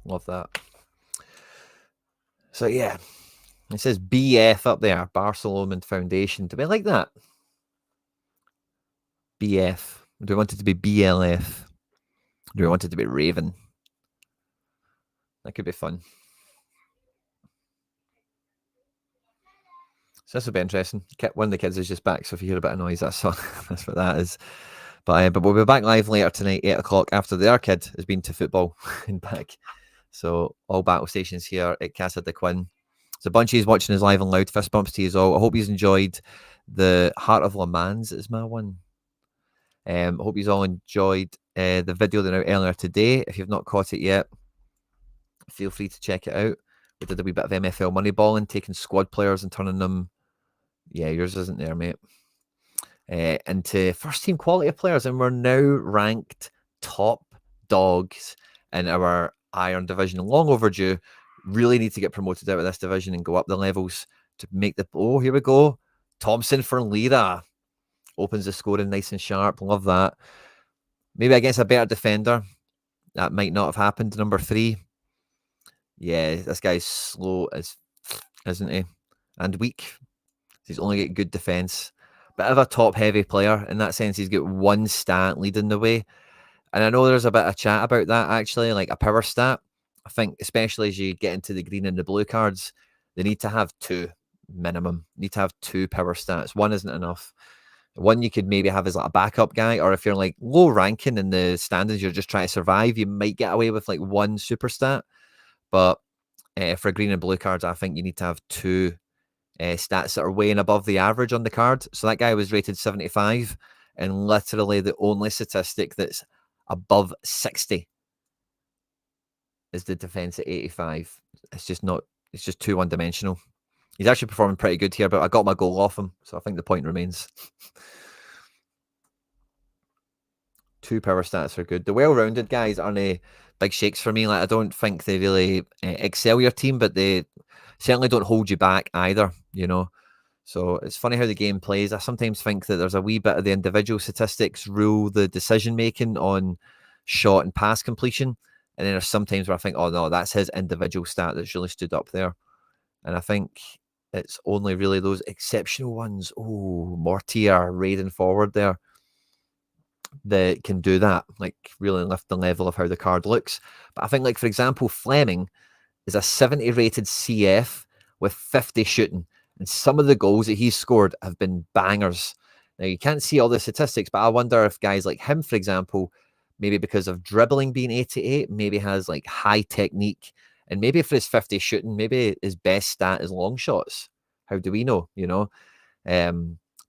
Love that. So yeah, it says BF up there, Barcelona Foundation. Do we like that? BF. Do we want it to be BLF? Do we want it to be Raven? That could be fun. So this will be interesting. One of the kids is just back, so if you hear a bit of noise, that's what that is. But we'll be back live later tonight, 8 o'clock, after the other kid has been to football and back. So all battle stations here at Casa de Quinn. There's a bunch of you watching us live and loud. Fist bumps to you all. I hope you enjoyed the Heart of Le Mans is my one. I hope you all enjoyed the video that out earlier today. If you've not caught it yet, feel free to check it out. We did a wee bit of MFL moneyballing, taking squad players and turning them. Yeah, yours isn't there, mate. Into first team quality players, and we're now ranked top dogs in our Iron division. Long overdue. Really need to get promoted out of this division and go up the levels to make the. Oh, here we go. Thompson for Lira. Opens the scoring nice and sharp. Love that. Maybe against a better defender. That might not have happened. Number 3. Yeah, this guy's slow, isn't he? And weak. He's only got good defense. Bit of a top-heavy player in that sense. He's got one stat leading the way. And I know there's a bit of chat about that, actually, like a power stat. I think, especially as you get into the green and the blue cards, they need to have 2 minimum. Need to have 2 power stats. 1 isn't enough. 1 you could maybe have as like a backup guy, or if you're like low ranking in the standings, you're just trying to survive, you might get away with like 1 super stat. But for green and blue cards, I think you need to have 2 stats that are way and above the average on the card. So that guy was rated 75, and literally the only statistic that's above 60 is the defense at 85. It's just too one-dimensional. He's actually performing pretty good here, but I got my goal off him, so I think the point remains. 2 power stats are good. The well-rounded guys aren't big shakes for me. Like, I don't think they really excel your team, but they certainly don't hold you back either, you know. So it's funny how the game plays. I sometimes think that there's a wee bit of the individual statistics rule the decision-making on shot and pass completion. And then there's sometimes where I think, oh no, that's his individual stat that's really stood up there. And I think it's only really those exceptional ones. Oh, Mortier raiding forward there, that can do that, like really lift the level of how the card looks. But I think, like, for example, Fleming is a 70 rated CF with 50 shooting, and some of the goals that he's scored have been bangers. Now, you can't see all the statistics, but I wonder if guys like him, for example, maybe because of dribbling being 88, maybe has like high technique, and maybe for his 50 shooting, maybe his best stat is long shots. How do we know, you know?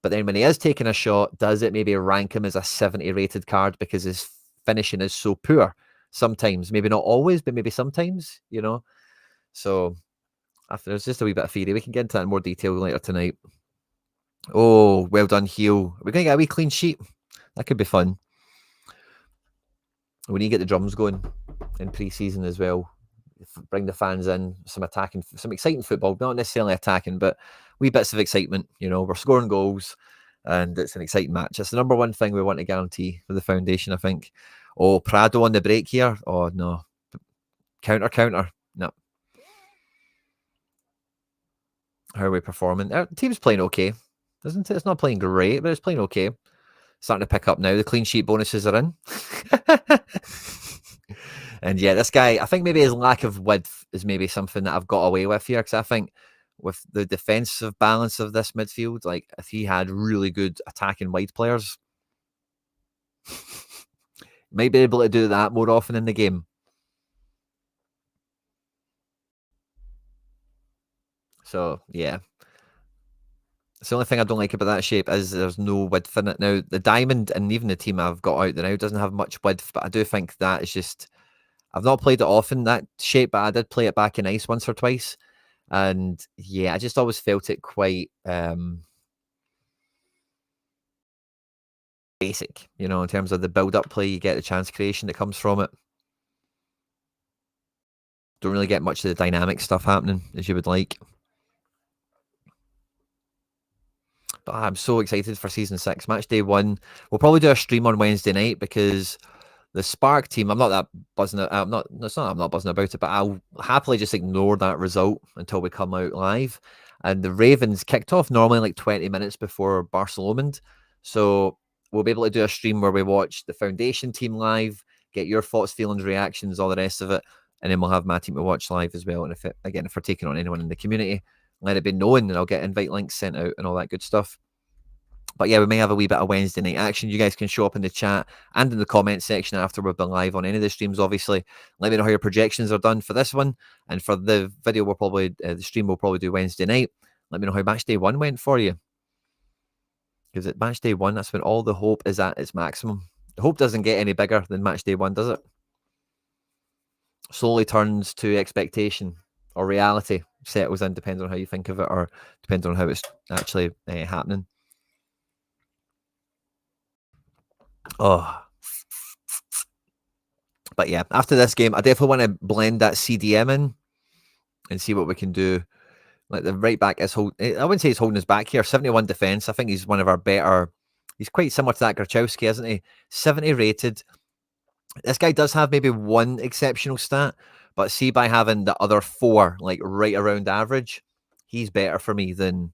But then when he is taking a shot, does it maybe rank him as a 70 rated card because his finishing is so poor? Sometimes, maybe not always, but maybe sometimes, you know? So there's just a wee bit of theory. We can get into that in more detail later tonight. Oh, well done, Heel. We're going to get a wee clean sheet. That could be fun. We need to get the drums going in pre-season as well. Bring the fans in, some exciting football, not necessarily attacking, but wee bits of excitement. You know, we're scoring goals and it's an exciting match. It's the number one thing we want to guarantee for the foundation, I think. Oh, Prado on the break here. Oh, no. Counter. No. How are we performing? Our team's playing okay, isn't it? It's not playing great, but it's playing okay. Starting to pick up now. The clean sheet bonuses are in. And yeah, this guy, I think maybe his lack of width is maybe something that I've got away with here, because I think with the defensive balance of this midfield, like if he had really good attacking wide players, might be able to do that more often in the game. So yeah. It's the only thing I don't like about that shape is there's no width in it. Now, the diamond and even the team I've got out there now doesn't have much width, but I do think that is just... I've not played it often, that shape, but I did play it back in ice once or twice. And yeah, I just always felt it quite basic, you know, in terms of the build-up play. You get the chance creation that comes from it. Don't really get much of the dynamic stuff happening as you would like. But I'm so excited for Season 6. Match day 1. We'll probably do a stream on Wednesday night because the Spark team, I'm not that buzzing. I'm not buzzing about it, but I'll happily just ignore that result until we come out live. And the Ravens kicked off normally like 20 minutes before Barcelona. So we'll be able to do a stream where we watch the Foundation team live, get your thoughts, feelings, reactions, all the rest of it. And then we'll have my team to watch live as well. And if we're taking on anyone in the community, let it be known, and I'll get invite links sent out and all that good stuff. But yeah, we may have a wee bit of Wednesday night action. You guys can show up in the chat and in the comment section after we've been live on any of the streams, obviously. Let me know how your projections are done for this one. And for the video, we'll probably, the stream will probably do Wednesday night. Let me know how match day 1 went for you. Because at match day 1, that's when all the hope is at its maximum. The hope doesn't get any bigger than match day 1, does it? Slowly turns to expectation or reality settles in, depending on how you think of it, or depending on how it's actually happening. Oh, but yeah, after this game, I definitely want to blend that CDM in and see what we can do. Like the right back is I wouldn't say he's holding us back here. 71 defense. I think he's one of our better. He's quite similar to that Grachowski, isn't he? 70 rated. This guy does have maybe one exceptional stat, but see, by having the other 4 like right around average, he's better for me than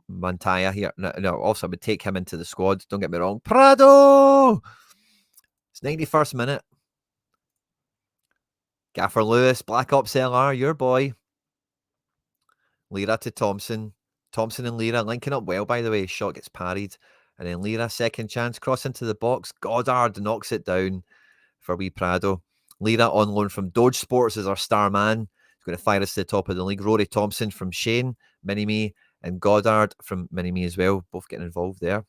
Mantaya here. No, also I would take him into the squad. Don't get me wrong. Prado! It's 91st minute. Gaffer Lewis, Black Ops LR, your boy. Lira to Thompson. Thompson and Lira linking up well, by the way. Shot gets parried. And then Lira, second chance, cross into the box. Goddard knocks it down for wee Prado. Lira on loan from Doge Sports is our star man. He's going to fire us to the top of the league. Rory Thompson from Shane, Mini-Me, and Goddard from Mini-Me as well. Both getting involved there.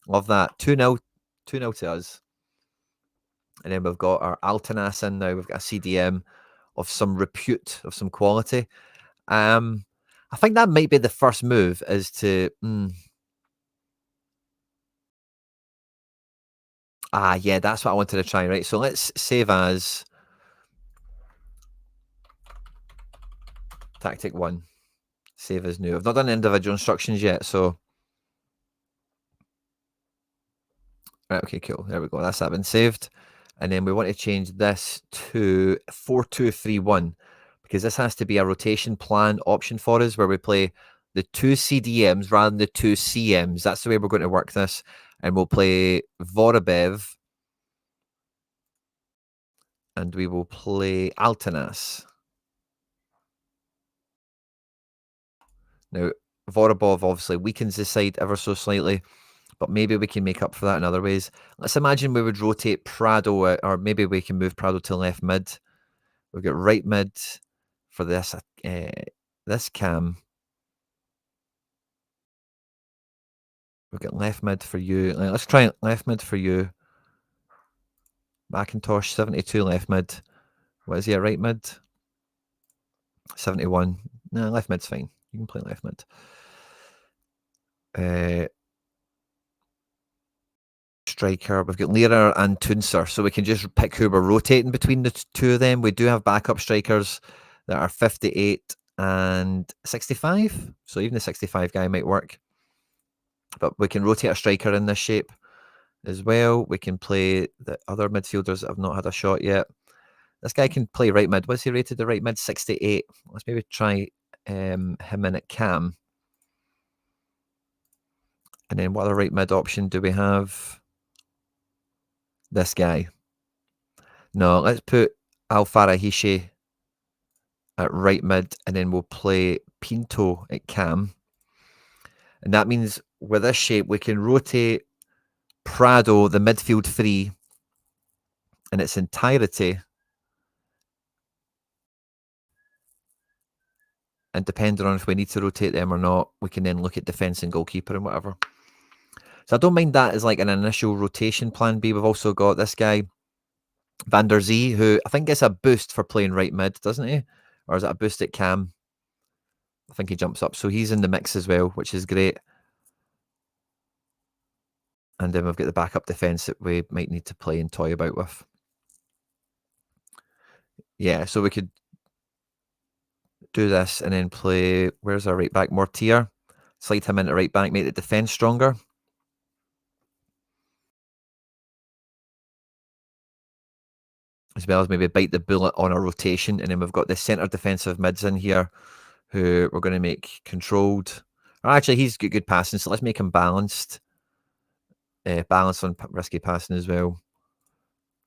Love that. 2-0. 2-0 to us. And then we've got our Altanas in now. We've got a CDM of some repute, of some quality. I think that might be the first move, is to... yeah, that's what I wanted to try, right? So let's save as Tactic 1. Save as new. I've not done individual instructions yet, so... Right, okay, cool. There we go. That's that been saved. And then we want to change this to 4-2-3-1, because this has to be a rotation plan option for us, where we play the 2 CDMs rather than the 2 CMs. That's the way we're going to work this. And we'll play Vorobev. And we will play Altanas. Now, Vorobov obviously weakens the side ever so slightly, but maybe we can make up for that in other ways. Let's imagine we would rotate Prado, or maybe we can move Prado to left mid. We've got right mid for this this cam. We've got left mid for you. Let's try left mid for you. Macintosh, 72 left mid. What is he at right mid? 71. No, left mid's fine. You can play left mid. Striker. We've got Lira and Tunser, so we can just pick who we're rotating between the 2 of them. We do have backup strikers that are 58 and 65, so even the 65 guy might work. But we can rotate a striker in this shape as well. We can play the other midfielders that have not had a shot yet. This guy can play right mid. What's he rated the right mid? 68. Let's maybe try him in at cam. And then what other right mid option do we have? This guy. No, let's put Alfarahishi at right mid, and then we'll play Pinto at cam. And that means with this shape, we can rotate Prado, the midfield 3, in its entirety. And depending on if we need to rotate them or not, we can then look at defence and goalkeeper and whatever. So I don't mind that as like an initial rotation plan B. We've also got this guy, Van der Zee, who I think gets a boost for playing right mid, doesn't he? Or is it a boost at cam? I think he jumps up. So he's in the mix as well, which is great. And then we've got the backup defence that we might need to play and toy about with. Yeah, so we could do this and then play... Where's our right back? Mortier. Slide him into right back, make the defence stronger. As well as maybe bite the bullet on a rotation. And then we've got the centre defensive mids in here who we're going to make controlled. Or actually, he's got good passing, so let's make him balanced. Balanced on risky passing as well.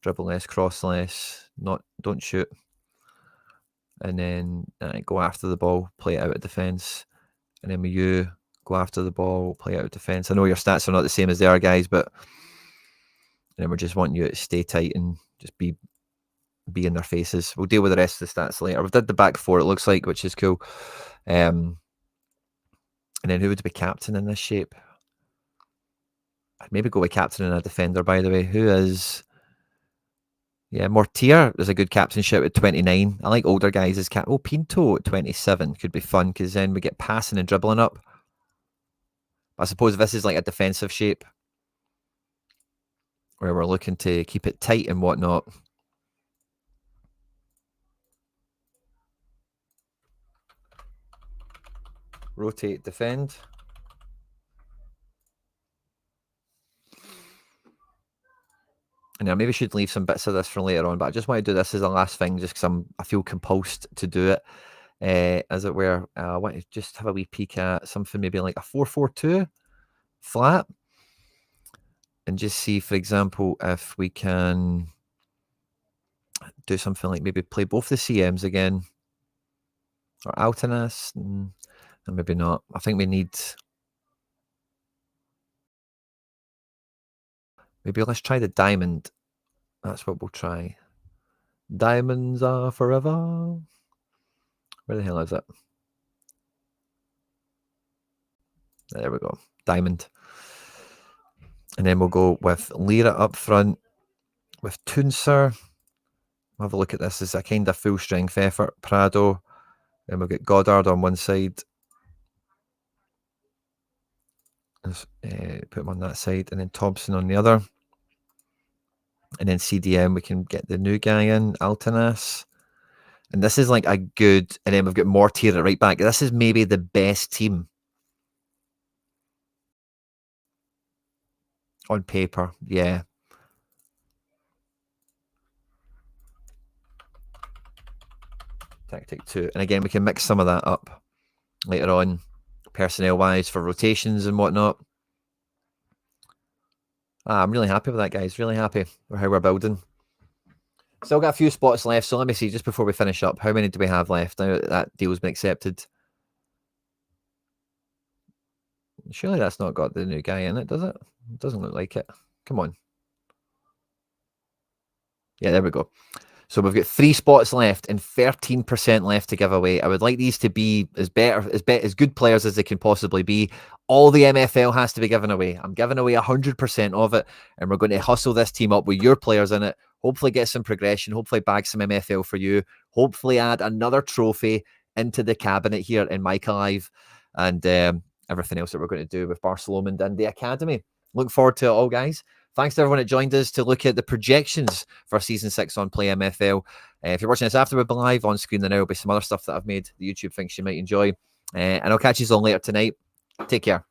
dribble less, cross less, don't shoot. And then go after the ball, play it out of defence. And then with you, go after the ball, play out of defence. I know your stats are not the same as their guys, but then we're just wanting you to stay tight and just be in their faces. We'll deal with the rest of the stats later. We've did the back four, it looks like, which is cool. And then who would be captain in this shape? I'd maybe go with captain and a defender, by the way. Who is... Yeah, Mortier is a good captainship at 29. I like older guys as cap. Oh, Pinto at 27 could be fun because then we get passing and dribbling up. I suppose this is like a defensive shape where we're looking to keep it tight and whatnot. Rotate, defend. And I maybe should leave some bits of this for later on, but I just want to do this as a last thing just because I feel compulsed to do it, as it were. I want to just have a wee peek at something maybe like a 4-4-2 flat and just see, for example, if we can do something like maybe play both the CMs again or Altanas, and maybe not. I think we need... Maybe let's try the diamond. That's what we'll try. Diamonds are forever. Where the hell is it? There we go. Diamond. And then we'll go with Lira up front with Toonser. Have a look at this as a kind of full strength effort. Prado. Then we'll get Goddard on one side. Let's put him on that side. And then Thompson on the other. And then CDM, we can get the new guy in, Altanas. And this is like a good... And then we've got Mortier at right back. This is maybe the best team. On paper, yeah. Tactic 2. And again, we can mix some of that up later on, personnel-wise, for rotations and whatnot. I'm really happy with that, guys. Really happy with how we're building. Still got a few spots left, so let me see, just before we finish up, how many do we have left now that deal's been accepted? Surely that's not got the new guy in it, does it? It doesn't look like it. Come on. Yeah, there we go. So we've got 3 spots left and 13% left to give away. I would like these to be as good players as they can possibly be. All the MFL has to be given away. I'm giving away 100% of it, and we're going to hustle this team up with your players in it. Hopefully get some progression. Hopefully bag some MFL for you. Hopefully add another trophy into the cabinet here in Mike Alive, and everything else that we're going to do with Barcelona and the Academy. Look forward to it all, guys. Thanks to everyone that joined us to look at the projections for Season 6 on Play MFL. If you're watching this after we're live, on screen there now will be some other stuff that I've made that YouTube thinks you might enjoy. And I'll catch you all later tonight. Take care.